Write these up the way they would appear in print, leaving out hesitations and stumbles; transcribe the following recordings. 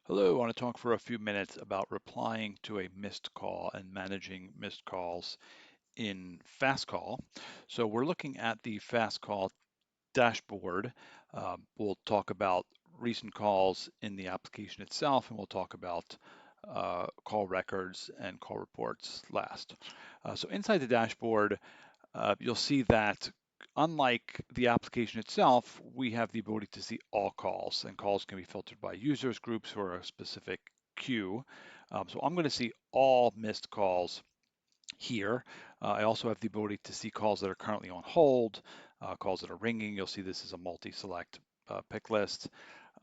Hello, I want to talk for a few minutes about replying to a missed call and managing missed calls in Fastcall. So we're looking at the Fastcall dashboard. We'll talk about recent calls in the application itself, and we'll talk about call records and call reports last. So inside the dashboard, you'll see that unlike the application itself, we have the ability to see all calls, and calls can be filtered by users, groups, or a specific queue. So I'm going to see all missed calls here. I also have the ability to see calls that are currently on hold, calls that are ringing. You'll see this is a multi-select pick list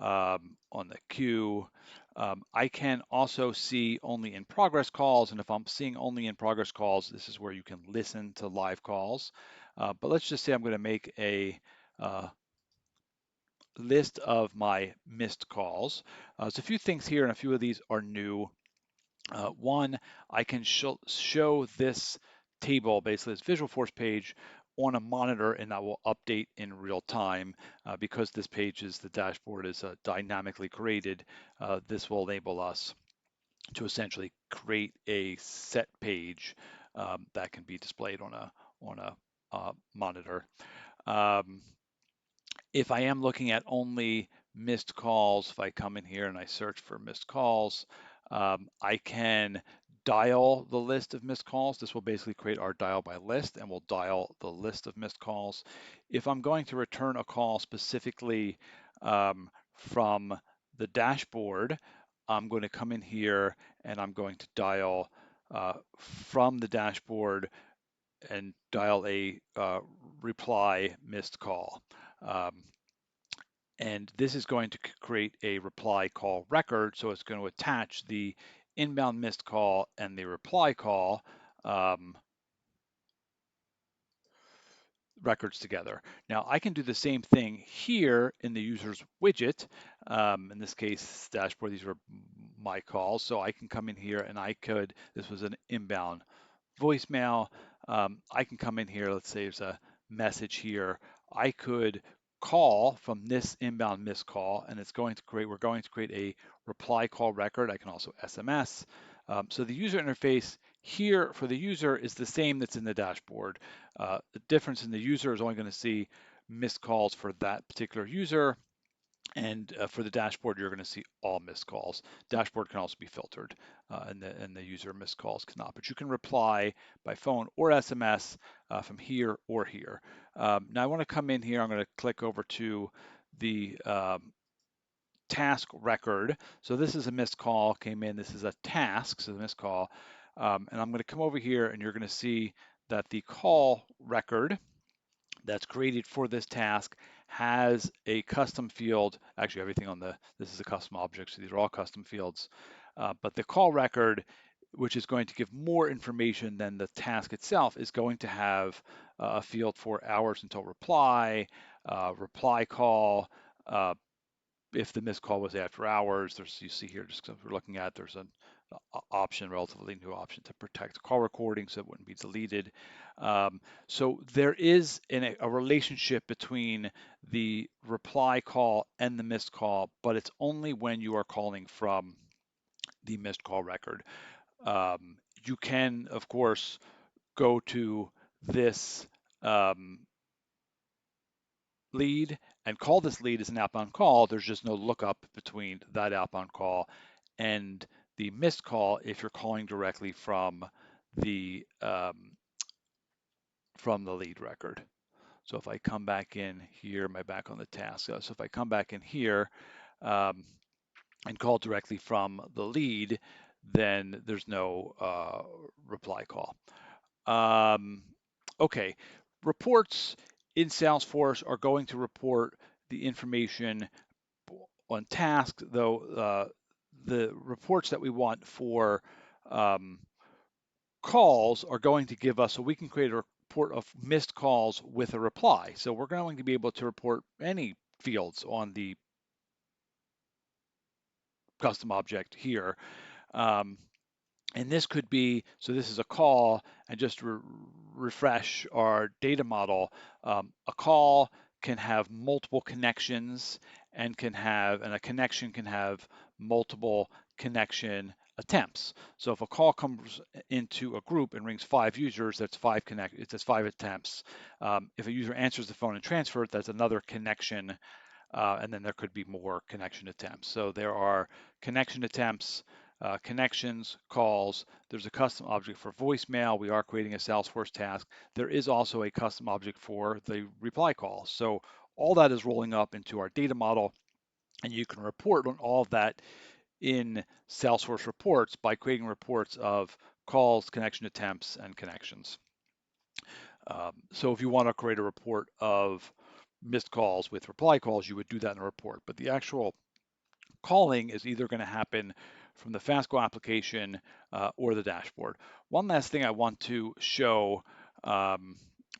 on the queue. I can also see only in progress calls, and if I'm seeing only in progress calls, this is where you can listen to live calls. But let's just say I'm going to make a uh, list of my missed calls. There's a few things here, and a few of these are new. One, I can show this table, basically this Visualforce page, on a monitor, and that will update in real time. Because this page is the dashboard is dynamically created, this will enable us to essentially create a set page that can be displayed on a monitor. Um, if I am looking at only missed calls, if I come in here and I search for missed calls, I can dial the list of missed calls. This will basically create our dial by list, and we'll dial the list of missed calls. If I'm going to return a call specifically from the dashboard, I'm going to come in here and I'm going to dial from the dashboard and dial a reply missed call. Um, and this is going to create a reply call record. So it's going to attach the inbound missed call and the reply call um, records together. Now I can do the same thing here in the user's widget. In this case, dashboard, these are my calls. So I can come in here and this was an inbound voicemail. I can come in here, let's say there's a message here. I could call from this inbound missed call, and we're going to create a reply call record. I can also SMS. So the user interface here for the user is the same that's in the dashboard. The difference in the user is only going to see missed calls for that particular user. And for the dashboard, you're going to see all missed calls. Dashboard can also be filtered, and the user missed calls cannot. But you can reply by phone or SMS from here or here. Now I want to come in here. I'm going to click over to the task record. So this is a missed call came in. This is a task, so the missed call. And I'm going to come over here, and you're going to see that the call record that's created for this task has a custom field. Actually, everything this is a custom object, so these are all custom fields. But the call record, which is going to give more information than the task itself, is going to have a field for hours until reply, reply call, uh, if the missed call was after hours. You see here, just because we're looking at, there's an option, relatively new option to protect call recording so it wouldn't be deleted. So there is a relationship between the reply call and the missed call, but it's only when you are calling from the missed call record. You can, of course, go to this lead and call this lead as an outbound call. There's just no lookup between that outbound call and the missed call if you're calling directly the from the lead record. So if I come back in here, am I back on the task? So if I come back in here um, and call directly from the lead, then there's no reply call. Okay, reports in Salesforce are going to report the information on task, though the reports that we want for um, calls are going to give us, so we can create a report of missed calls with a reply. So we're going to be able to report any fields on the custom object here. Um, and this could be, so this is a call, and just to refresh our data model, a call can have multiple connections, and a connection can have multiple connection attempts. So if a call comes into a group and rings 5 users, that's 5 attempts. If a user answers the phone and transfer it, that's another connection, and then there could be more connection attempts. So there are connection attempts, connections, calls. There's a custom object for voicemail. We are creating a Salesforce task. There is also a custom object for the reply call. So all that is rolling up into our data model, and you can report on all of that in Salesforce reports by creating reports of calls, connection attempts, and connections. So if you want to create a report of missed calls with reply calls, you would do that in a report. But the actual calling is either going to happen from the Fastcall application or the dashboard. One last thing I want to show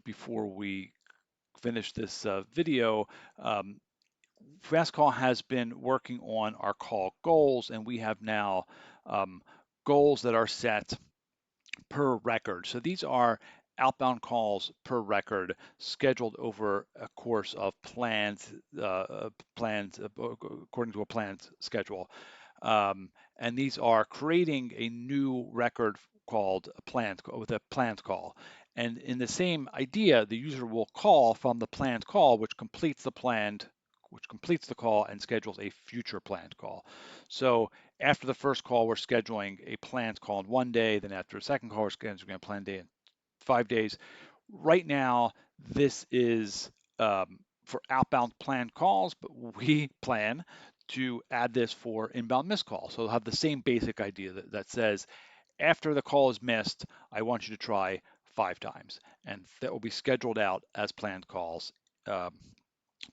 before we finish this video. Fastcall has been working on our call goals, and we have now goals that are set per record. So these are outbound calls per record scheduled over a course of plans according to a planned schedule. And these are creating a new record called a planned with a planned call. And in the same idea, the user will call from the planned call, which completes the call and schedules a future planned call. So after the first call, we're scheduling a planned call in 1 day. Then after a second call, we're scheduling a planned day in 5 days. Right now, this is for outbound planned calls, but we plan to add this for inbound missed calls. So it'll have the same basic idea that says, after the call is missed, I want you to try 5 times. And that will be scheduled out as planned calls um,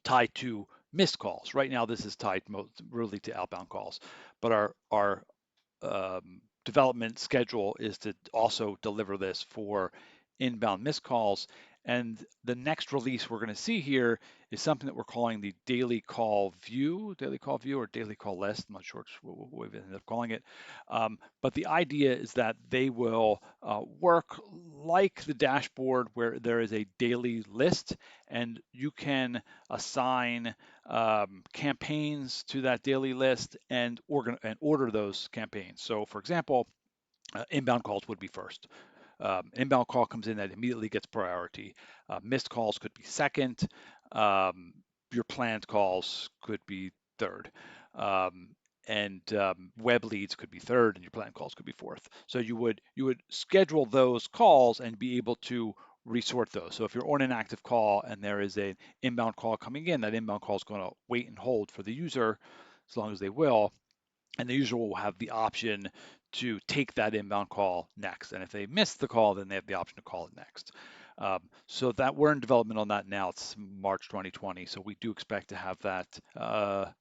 tied to missed calls. Right now, this is tied really to outbound calls, but our development schedule is to also deliver this for inbound missed calls. And the next release we're going to see here is something that we're calling the daily call view or daily call list. I'm not sure what we've ended up calling it. But the idea is that they will work like the dashboard where there is a daily list and you can assign campaigns to that daily list and order those campaigns. So for example, inbound calls would be first. Inbound call comes in, that immediately gets priority. Missed calls could be second. Um, your planned calls could be third. And web leads could be third, and your planned calls could be fourth. So you would schedule those calls and be able to resort those. So if you're on an active call and there is an inbound call coming in, that inbound call is going to wait and hold for the user as long as they will, and the user will have the option to take that inbound call next. And if they miss the call, then they have the option to call it next. So that we're in development on that now. It's March 2020, so we do expect to have that.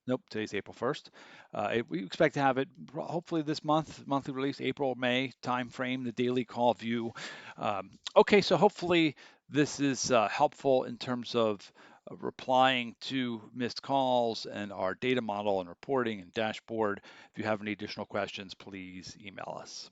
Nope, today's April 1st. We expect to have it hopefully this monthly release, April, May time frame, the daily call view. Okay, so hopefully this is helpful in terms of replying to missed calls and our data model and reporting and dashboard. If you have any additional questions, please email us.